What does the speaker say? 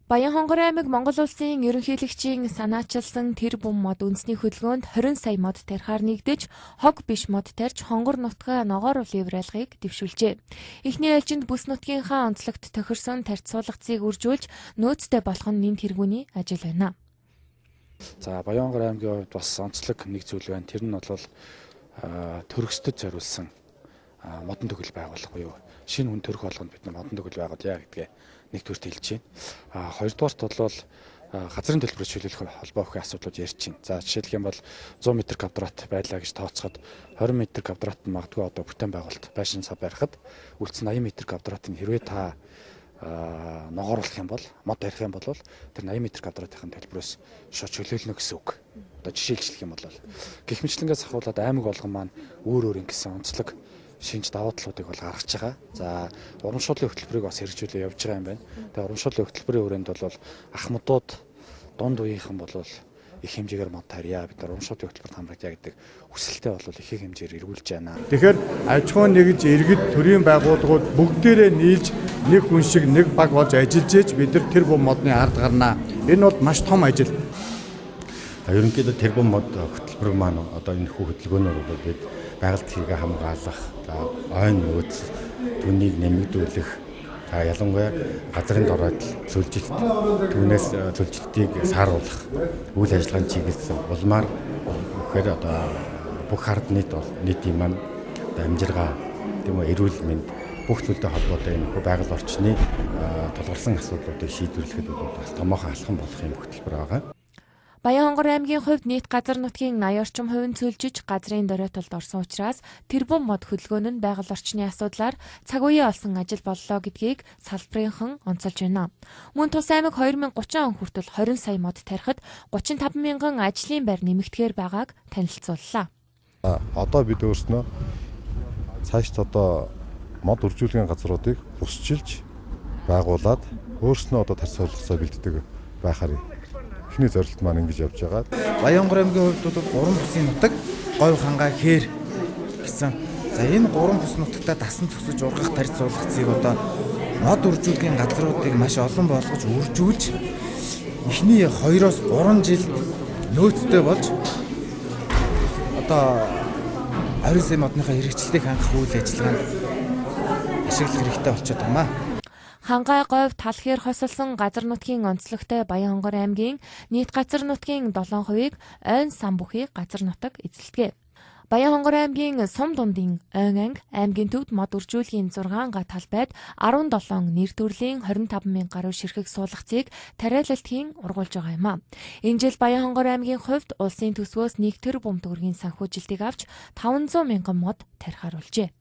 Баянхонгор аймаг Монгол улсын ерөнхийлөгчийн санаачилсан тэр бум мод үндэсний хөдөлгөөнд 20 сая мод тарихаар нэгдэж, хог биш мод тарьж хонгор нутгаа ногоор улиевралгыг дэвшүүлжээ. Эхний ээлжинд бүс нутгийнхаа онцлогт тохирсон тарьц суулгацыг үржүүлж, нөөцтэй болох нь нэн тэргүүний ажил байна. За Баянхонгор аймгийн хувьд бас онцлог нэг зүйл байна. Тэр нь бол төрөсдөд зориулсан модон төгөл байгуулах буюу шинэ хүн төрөх болгонд бид модон төгөл байгуулъя гэдгээ нэгдүгürt хэлж байна. Хоёрдугаарт бол газрын төлбөрөөр чөлөөлөх холбоо бүхэн асуудлууд ярьж байна. За жишээлх юм бол 100 м квадрат байлаа гэж тооцоход 20 м квадрат нь магадгүй одоо бүтээн байгуулалт байшин сав барихад үлдсэн 80 м квадратыг хэрвээ та ногооруулах юм бол мод барих юм бол тэр 80 м квадратын төлбөрөөс шууд чөлөөлнө гэсэн үг. Одоо жишээлжлэх юм бол гэх мэтлэнгээс ахуулаад аймаг болгон маань өөр өөр ингэсэн онцлог шинж давуу талуудыг бол гаргаж байгаа. За урамшууллын хөтөлбөрийг бас хэрэгжүүлээ явж байгаа юм байна. Тэгээ урамшууллын хөтөлбөрийн хүрээнд бол ахмадууд дунд үеийнхэн бол их хэмжээгээр мод тарья. Бид нар урамшууллын хөтөлбөрт хамрагдъя гэдэг хүсэлтэд бол их хэмжээр эргүүлж байна. Тэгэхээр аж ахуйн нэгж иргэд төрийн байгууллагууд бүгдээрээ нийлж нэг хүн шиг нэг баг болж ажиллаж ийж бид нар тэр бум модны ард гарнаа. Энэ бол маш том ажил. Ерөнхийдөө тэр бум мод хөтөлбөр маань одоо энэ хөтөлбөрөөр бол бид байгаль дэлхийг хамгаалах, ойн нөөц түүнийг нэмэгдүүлэх, ялангуяа газрын доройд зөвлөлт түүнээс зөвлөлтийг сааруулах үйл ажиллагааны чиглэл улмаар өгөхөөр одоо бүх ард нийтийн маань амжиргаа тийм үү эрүүл мэнд бүх зүйлтэй холбоотой энэ байгаль орчны тулгарсан асуудлуудыг шийдвэрлэхэд бас томоохон алхам болох юм хөтөлбөр байгаа. Баянхонгор аймгийн хувьд нийт газар нутгийн 80 орчим хувийн цөлжиж газрын доройтолд орсон учраас тэр бум мод хөдөлгөөн нь байгаль орчны асуудлаар цаг үеэ олсон ажил боллоо гэдгийг салбарынхан онцолж байна. Мөн тус аймаг 2030 он хүртэл 20 сая мод тарихад 35 мянган ажлын байр нэмэгдэхээр байгааг танилцууллаа. Одоо бид өөрснөө цаашд одоо мод үржүүлгийн газруудыг бусчилж байгуулад өөрснөө одоо тарьц солилцоо бэлддэг байхаар эхний зорилт маань ингэж явж байгаа. Баянхонгор аймгийн хувьд бол 3 бүсийн нутаг, говь, хангай, хээр гэсэн. За энэ 3 бүс нутагта дасан зогсож ургах тарьц суулгацыг одоо мод үржүүлгийн газруудыг маш олон болгож үржүүлж эхний 2-оос 3 жилд нөөцтэй болж одоо 20 сая модныхаа хэрэгжилтийг хангах үйл ажиллагаанд ашиглах хэрэгтэй болчиход байна. Хангай, говь, тал хээр хосолсон газар нутгийн онцлогтой Баянхонгор аймгийн нийт газар нутгийн 7%-ийг ойн сан бүхий газар нутаг эзэлдэг. Баянхонгор аймгийн сум дундын ойн анги, аймгийн төвд мод үржүүлгийн 6 га талбайд 17 нэр төрлийн 25 мянга гаруй ширхэг суулгацыг тариалалтын ургуулж байгаа юм а. Энэ жил Баянхонгор аймгийн хувьд улсын төсвөөс нэг тэр бум төгрөгийн санхүүжилтийг авч 500 мянган мод тарихаар болжээ.